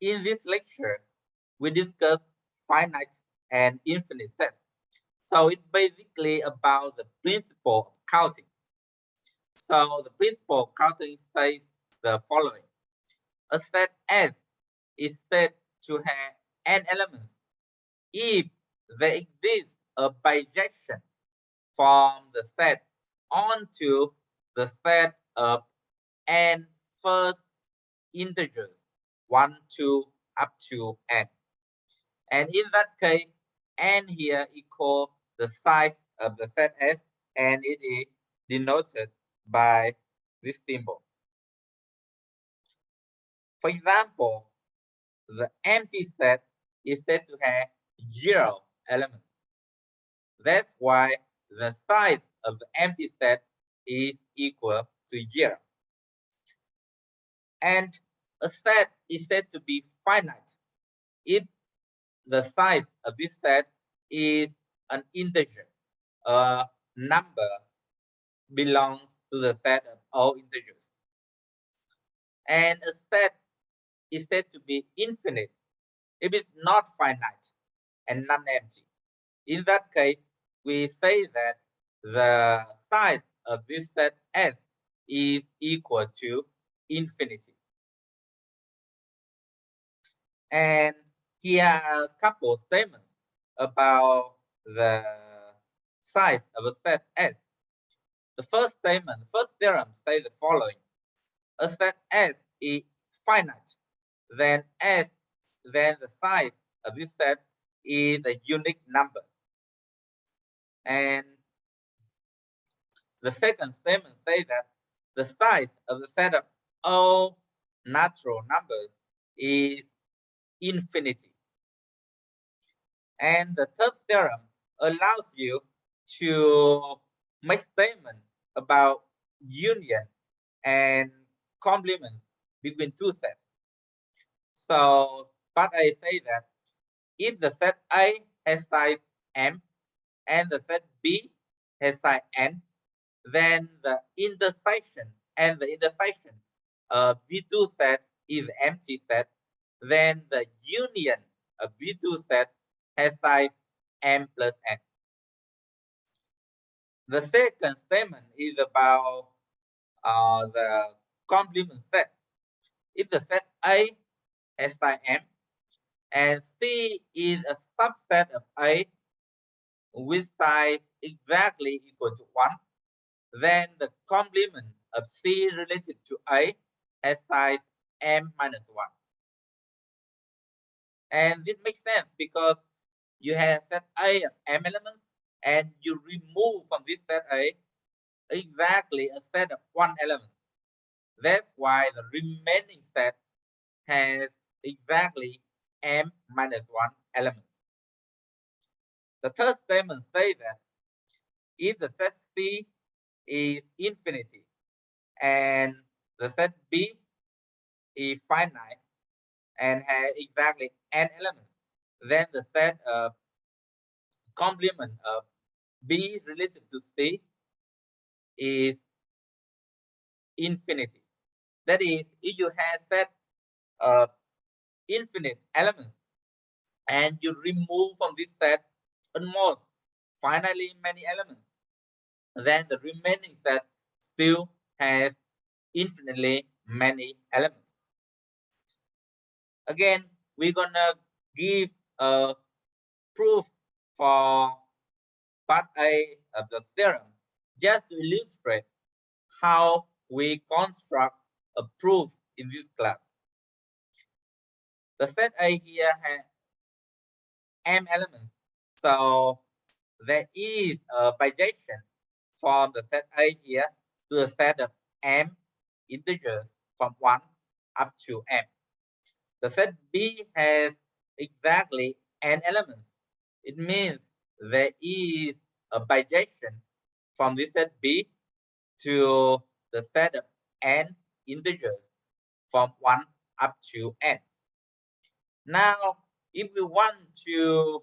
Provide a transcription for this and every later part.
In this lecture, we discuss finite and infinite sets. So it's basically about the principle of counting. So the principle of counting says the following. A set S is said to have n elements if there exists a bijection from the set onto the set of n first integers 1, 2, up to n. And in that case, n here equals the size of the set S, and it is denoted by this symbol. For example, the empty set is said to have 0 elements. That's why the size of the empty set is equal to 0. And a set is said to be finite if the size of this set is an integer. A number belongs to the set of all integers. And a set is said to be infinite if it's not finite and non-empty. In that case, we say that the size of this set S is equal to infinity. And here are a couple of statements about the size of a set S. The first statement, the first theorem says the following. A set S is finite, then the size of this set is a unique number. And the second statement says that the size of the set of all natural numbers is infinity. And the third theorem allows you to make statement about union and complements between two sets. So part A say that if the set A has size m and the set B has size n, then the intersection of V2 set is empty set, then the union of V2 set has size m plus n. The second statement is about the complement set. If the set A has size m and C is a subset of A with size exactly equal to 1, then the complement of C related to A has size m minus 1. And this makes sense because you have set A of m elements and you remove from this set A exactly a set of 1 element. That's why the remaining set has exactly m minus 1 elements. The third statement says that if the set C is infinity and the set B is finite and has exactly n elements, then the set of complement of B related to C is infinity. That is, if you have set of infinite elements and you remove from this set almost finitely many elements, then the remaining set still has infinitely many elements. Again, we're gonna give a proof for part A of the theorem just to illustrate how we construct a proof in this class. The set A here has m elements, so there is a bijection from the set A here to the set of m integers from 1 up to m. The set B has exactly n elements. It means there is a bijection from this set B to the set of n integers from 1 up to n. Now, if we want to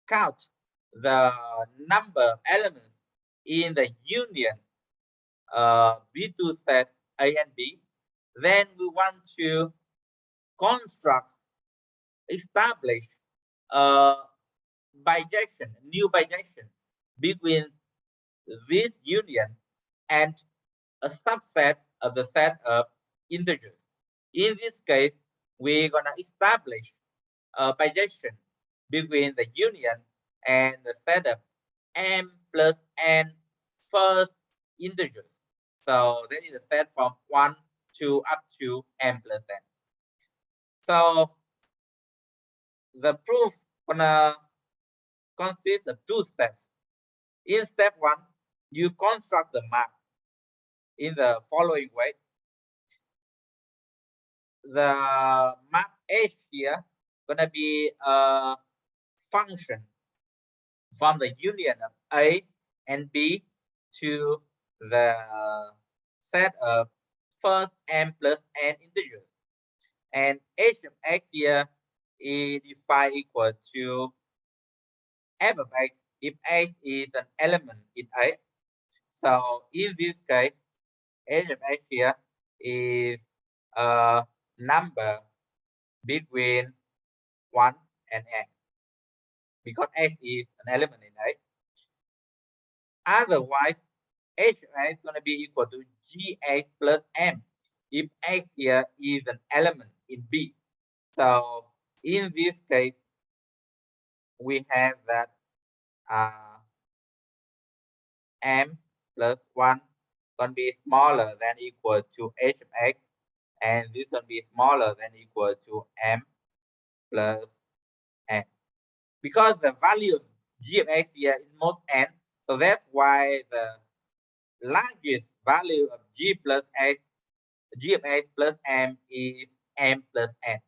count the number of elements in the union V2 set A and B, then we want to construct, establish a bijection, new bijection between this union and a subset of the set of integers. In this case, we're gonna establish a bijection between the union and the set of m plus n first integers. So that is a set from 1 to up to m plus n. So the proof gonna consist of 2 steps. In step 1, you construct the map in the following way. The map H here gonna be a function from the union of A and B to the set of first m plus n integers. And h of x here is defined equal to f of x if x is an element in A. So in this case, h of x here is a number between 1 and n because x is an element in A. Otherwise, h of x is going to be equal to gx plus m if x here is an element in B. So in this case, we have that m plus 1 going to be smaller than equal to h of x, and this going to be smaller than equal to m plus n. Because the value of g of x here is most n, so that's why the largest value of g of x plus m is m plus n.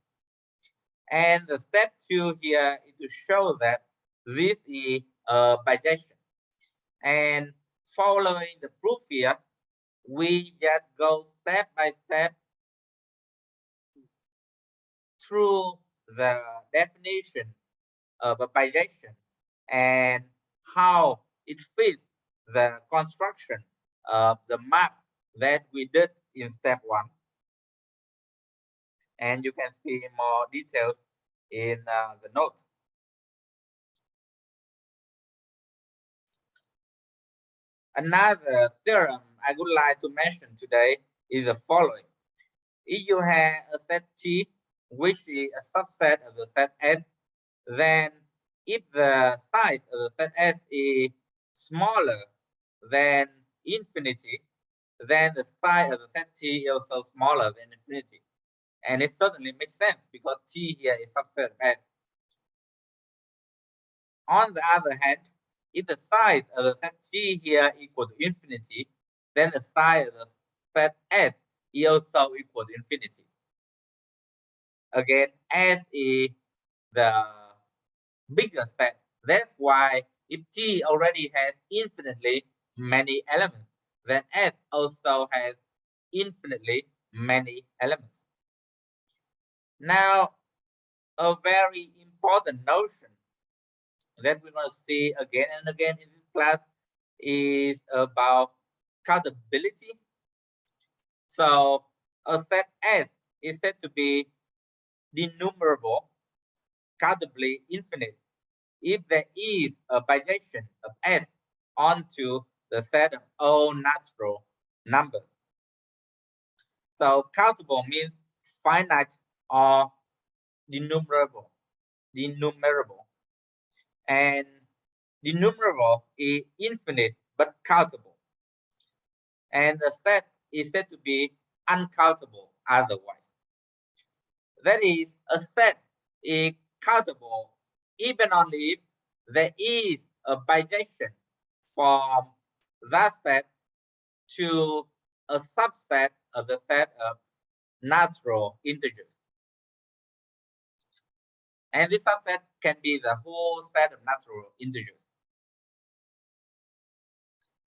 And the step 2 here is to show that this is a bijection. And following the proof here, we just go step by step through the definition of a bijection and how it fits the construction of the map that we did in step 1. And you can see more details in the note. Another theorem I would like to mention today is the following. If you have a set T, which is a subset of the set S, then if the size of the set S is smaller than infinity, then the size of the set T is also smaller than infinity. And it certainly makes sense because T here is subset of S. On the other hand, if the size of the set T here equal to infinity, then the size of the set S is also equal to infinity. Again, S is the bigger set. That's why if T already has infinitely many elements, then S also has infinitely many elements. Now, a very important notion that we're going to see again and again in this class is about countability. So a set S is said to be denumerable, countably infinite, if there is a bijection of S onto the set of all natural numbers. So countable means finite or denumerable. And denumerable is infinite but countable. And the set is said to be uncountable otherwise. That is, a set is countable even only if there is a bijection from that set to a subset of the set of natural integers. And this subset can be the whole set of natural integers.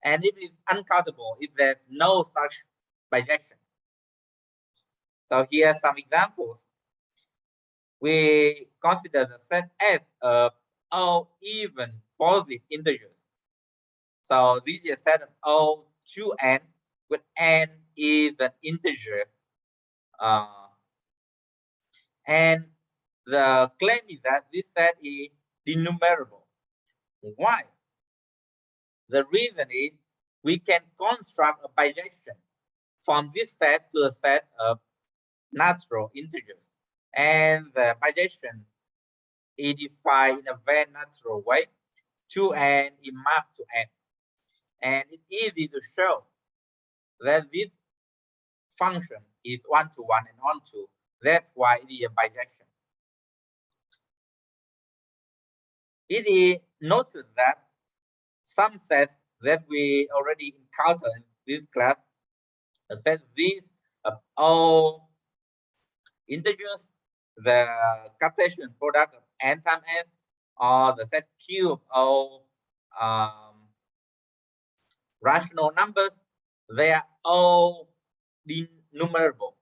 And it is uncountable if there's no such bijection. So here are some examples. We consider the set S of all even positive integers. So this is a set of all 2n, with n is an integer. And the claim is that this set is denumerable. Why? The reason is we can construct a bijection from this set to a set of natural integers. And the bijection is defined in a very natural way. To n is mapped to n. And it's easy to show that this function is one-to-one and onto. That's why it is a bijection. It is noted that some sets that we already encountered in this class, a set these of all integers, the Cartesian product of n times s, or the set Q of all rational numbers, they are all denumerable.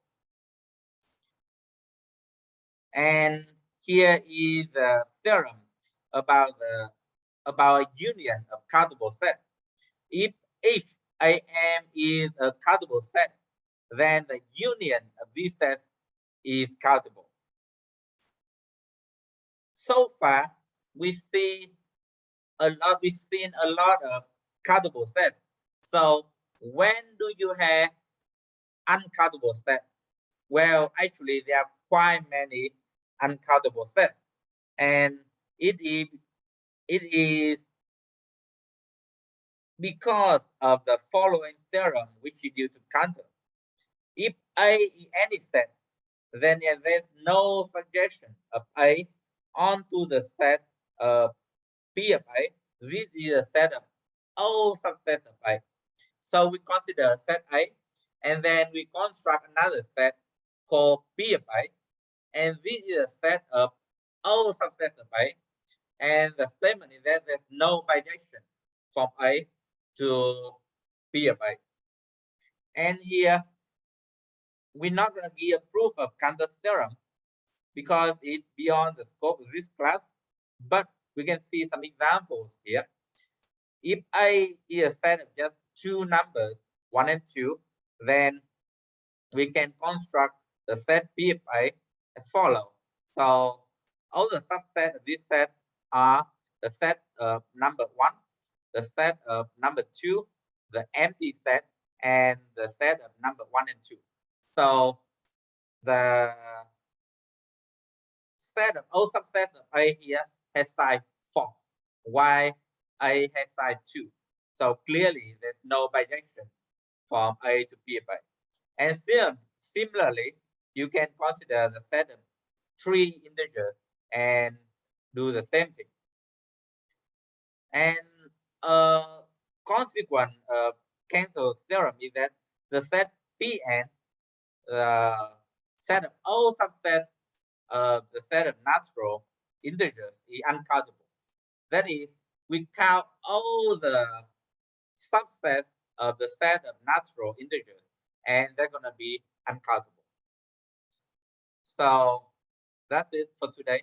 And here is the theorem about a union of countable sets. If each AM is a countable set, then the union of these sets is countable. So far, we've seen a lot of countable sets. So when do you have uncountable sets? Well, actually, there are quite many uncountable sets, and it is because of the following theorem, which is due to counter. If A is any set, then there's no suggestion of A onto the set of P of A. This is a set of all subsets of A. So we consider set A, and then we construct another set called P of A, and this is a set of all subsets of A. And the statement is that there's no bijection from A to P of A. And here, we're not going to give a proof of Cantor's theorem because it's beyond the scope of this class, but we can see some examples here. If A is a set of just two numbers, 1 and 2, then we can construct the set P of A as follows. So all the subsets of this set are the set of number 1, the set of number 2, the empty set, and the set of number 1 and 2. So the set of all subsets of A here has size 4, while A has size 2. So clearly there's no bijection from A to P of A. And still, similarly, you can consider the set of 3 integers and do the same thing. And a consequence of Cantor's theorem is that the set Pn, the set of all subsets of the set of natural integers, is uncountable. That is, we count all the subsets of the set of natural integers, and they're going to be uncountable. So that's it for today.